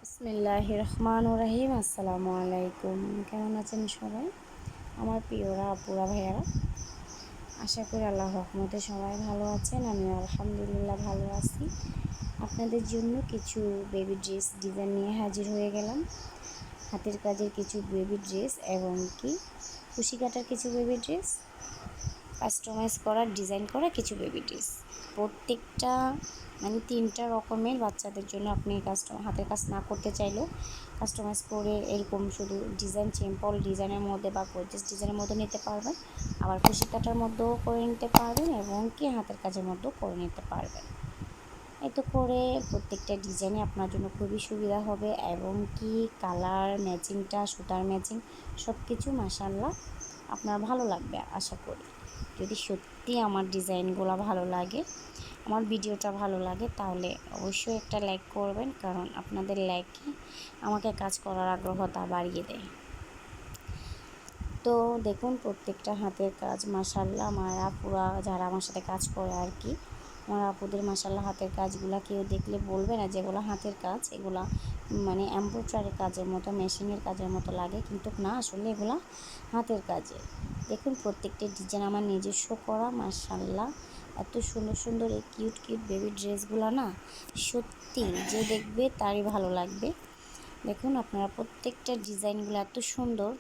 বিসমিল্লাহির রহমানির রহিম। আসসালামু আলাইকুম। কেমন আছেন সবাই আমার প্রিয়রা, আপুরা, ভাইয়ারা? আশা করি আল্লাহর রহমতে সবাই ভালো আছেন। আমিও আলহামদুলিল্লাহ ভালো আছি। আপনাদের জন্য কিছু বেবি ড্রেস ডিজাইন নিয়ে হাজির হয়ে গেলাম। হাতের কাজের কিছু বেবি ড্রেস এবং কি কুশি কাটার কিছু বেবি ড্রেস, কাস্টমাইজ করা, ডিজাইন করা কিছু বেবি ড্রেস। প্রত্যেকটা মানে 3টা রকমের বাচ্চাদের জন্য আপনি হাতের কাজ না করতে চাইলেও কাস্টমাইজ করে এরকম শুধু ডিজাইন, সিম্পল ডিজাইনের মধ্যে বা গর্জিয়াস ডিজাইনের মধ্যে নিতে পারবেন। আবার কুশি কাটার মধ্যেও করে নিতে পারবেন এবং কি হাতের কাজের মধ্যেও করে নিতে পারবেন। এতে করে প্রত্যেকটা ডিজাইনে আপনার জন্য খুবই সুবিধা হবে এবং কি কালার ম্যাচিংটা, সুতার ম্যাচিং সব কিছু মাশাআল্লাহ আপনার ভালো লাগবে আশা করি। যদি সত্যি আমার ডিজাইনগুলো ভালো লাগে, আমার ভিডিওটা ভালো লাগে, তাহলে অবশ্যই একটা লাইক করবেন, কারণ আপনাদের লাইকই আমাকে কাজ করার আগ্রহতা বাড়িয়ে দেয়। তো দেখুন প্রত্যেকটা হাতের কাজ মাশাআল্লাহ। আমার আপুরা যারা আমার সাথে কাজ করে আর কি, আমার আপুদের মাশাআল্লাহ হাতের কাজগুলো কেউ দেখলে বলবে না যেগুলো হাতের কাজ, এগুলা মানে এমব্রয়ডারি কাজের মতো, মেশিনের কাজের মতো লাগে, কিন্তু না, আসলে এগুলা হাতের কাজের। দেখুন প্রত্যেকটা ডিজাইন আমার নিজস্ব করা মাশাআল্লাহ। এত সুন্দর সুন্দর এই কিউট কিউট বেবি ড্রেসগুলো না, সত্যি যে দেখবে তারই ভালো লাগবে। দেখুন আপনারা প্রত্যেকটা ডিজাইনগুলো এত সুন্দর।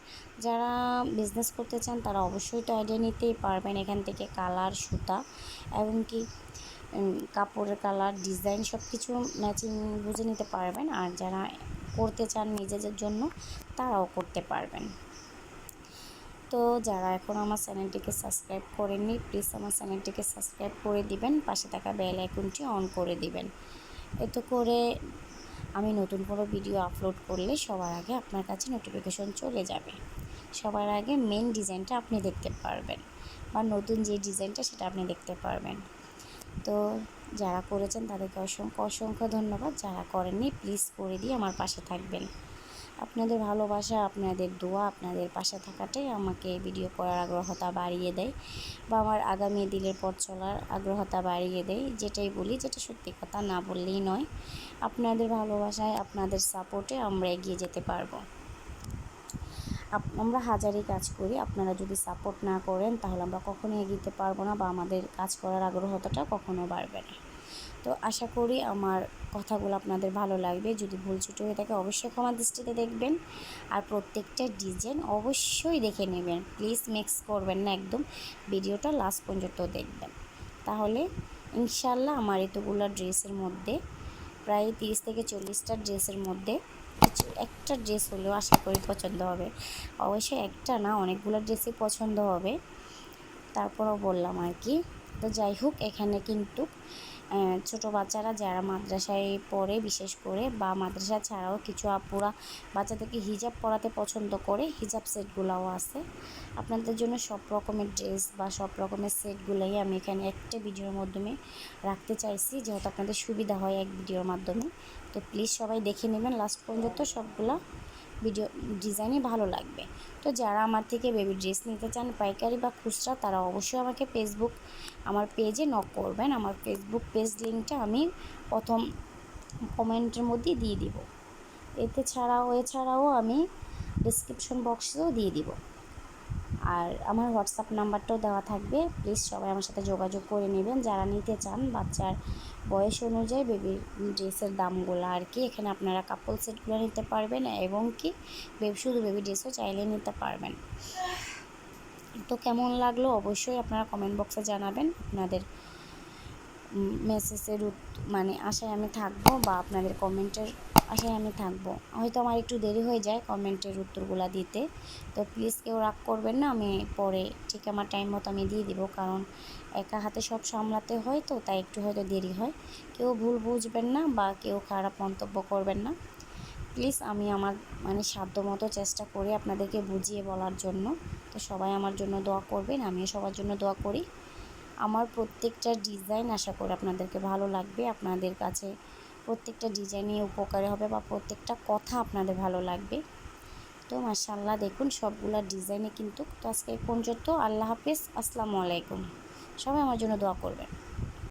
যারা বিজনেস করতে চান তারা অবশ্যই তো আইডিয়া নিতেই পারবেন এখান থেকে। কালার, সুতা এবং কি কাপড়ের কালার, ডিজাইন সব কিছু ম্যাচিং বুঝে নিতে পারবেন। আর যারা করতে চান নিজেদের জন্য তারাও করতে পারবেন। তো যারা এখন আমার চ্যানেলটিকে সাবস্ক্রাইব করেননি, প্লিজ আমার চ্যানেলটিকে সাবস্ক্রাইব করে দিবেন, পাশে থাকা বেল আইকনটি অন করে দিবেন। এতে করে আমি নতুন কোনো ভিডিও আপলোড করলে সবার আগে আপনার কাছে নোটিফিকেশন চলে যাবে। সবার আগে মেন ডিজাইনটা আপনি দেখতে পারবেন, বা নতুন যে ডিজাইনটা সেটা আপনি দেখতে পারবেন। তো যারা করেছেন তাদেরকে অসংখ্য অসংখ্য ধন্যবাদ। যারা করেননি প্লিজ করে দিয়ে আমার পাশে থাকবেন। আপনাদের ভালোবাসা, আপনাদের দোয়া, আপনাদের পাশে থাকাটাই আমাকে ভিডিও করার আগ্রহতা বাড়িয়ে দেয়, বা আমার আগামী দিনের পথ চলার আগ্রহতা বাড়িয়ে দেয়। যেটাই বলি, যেটা সত্যি কথা, না বললেই নয়। আপনাদের ভালোবাসায়, আপনাদের সাপোর্টে আমরা এগিয়ে যেতে পারবো। আমরা হাজারই কাজ করি, আপনারা যদি সাপোর্ট না করেন তাহলে আমরা কখনোই এগিয়ে পারবো না, বা আমাদের কাজ করার আগ্রহতাটা কখনো বাড়বে না। তো আশা করি আমার কথাগুলো আপনাদের ভালো লাগবে। যদি ভুল ত্রুটি হয়ে থাকে অবশ্যই ক্ষমা দৃষ্টিতে দেখবেন। আর প্রত্যেকটা ডিজাইন অবশ্যই দেখে নেবেন, প্লিজ মিক্স করবেন না, একদম ভিডিওটা লাস্ট পর্যন্ত দেখবেন। তাহলে ইনশাল্লাহ আমার এতগুলো ড্রেসের মধ্যে, প্রায় 30 থেকে 40টা ড্রেসের মধ্যে কিছু একটা ড্রেস হলেও আশা করি পছন্দ হবে। অবশ্যই একটা না, অনেকগুলো ড্রেসই পছন্দ হবে, তারপরেও বললাম আর কি। তো যাই হোক, এখানে কিন্তু ছোট বাচ্চারা যারা মাদ্রাসায় পড়ে বিশেষ করে, বা মাদ্রাসা ছাড়াও কিছু আপুরা বাচ্চাদেরকে হিজাব পরাতে পছন্দ করে, হিজাব সেটগুলোও আছে আপনাদের জন্য। সব রকমের ড্রেস বা সব রকমের সেটগুলোই আমি এখানে একটা ভিডিওর মাধ্যমে রাখতে চাইছি, যেহেতু আপনাদের সুবিধা হয় এক ভিডিওর মাধ্যমে। তো প্লিজ সবাই দেখে নেবেন লাস্ট পর্যন্ত, সবগুলা ভিডিও ডিজাইনই ভালো লাগবে। তো যারা আমার থেকে বেবি ড্রেস নিতে চান পাইকারি বা খুচরা, তারা অবশ্যই আমাকে আমার পেজে নক করবেন। আমার ফেসবুক পেজ লিঙ্কটা আমি প্রথম কমেন্টের মধ্যে দিয়ে দিব। এছাড়াও আমি ডিসক্রিপশন বক্সেও দিয়ে দিব। আর আমার হোয়াটসঅ্যাপ নাম্বারটাও দেওয়া থাকবে, প্লিজ সবাই আমার সাথে যোগাযোগ করে নেবেন যারা নিতে চান। বাচ্চার বয়স অনুযায়ী বেবি ড্রেসের দামগুলো আর কি। এখানে আপনারা কাপল সেটগুলো নিতে পারবেন এবং কি শুধু বেবি ড্রেসও চাইলে নিতে পারবেন। তো কেমন লাগলো অবশ্যই আপনারা কমেন্ট বক্সে জানাবেন। আপনাদের মেসেজের মানে আশায় আমি থাকবো, বা আপনাদের কমেন্টের আশায় আমি থাকবো। হয়তো আমার একটু দেরি হয়ে যায় কমেন্টের উত্তরগুলো দিতে, তো প্লিজ কেউ রাগ করবেন না। আমি পরে ঠিক আমার টাইম মতো আমি দিয়ে দিব, কারণ একা হাতে সব সামলাতে হয়, তো তাই একটু হয়তো দেরি হয়। কেউ ভুল বুঝবেন না বা কেউ খারাপ মন্তব্য করবেন না প্লিজ। আমি আমার মানে সাধ্যমতো চেষ্টা করি আপনাদেরকে বুঝিয়ে বলার জন্য। তো সবাই আমার জন্য দোয়া করবেন, আমিও সবার জন্য দোয়া করি। আমার প্রত্যেকটা ডিজাইন আশা করি আপনাদেরকে ভালো লাগবে, আপনাদের কাছে প্রত্যেকটা ডিজাইনই উপকারী হবে, বা প্রত্যেকটা কথা আপনাদের ভালো লাগবে। তো মাশাআল্লাহ দেখুন সবগুলা ডিজাইনে কিন্তু। তো আজকে এই পর্যন্ত, আল্লাহ হাফেজ, আসসালামু আলাইকুম। সবাই আমার জন্য দোয়া করবেন।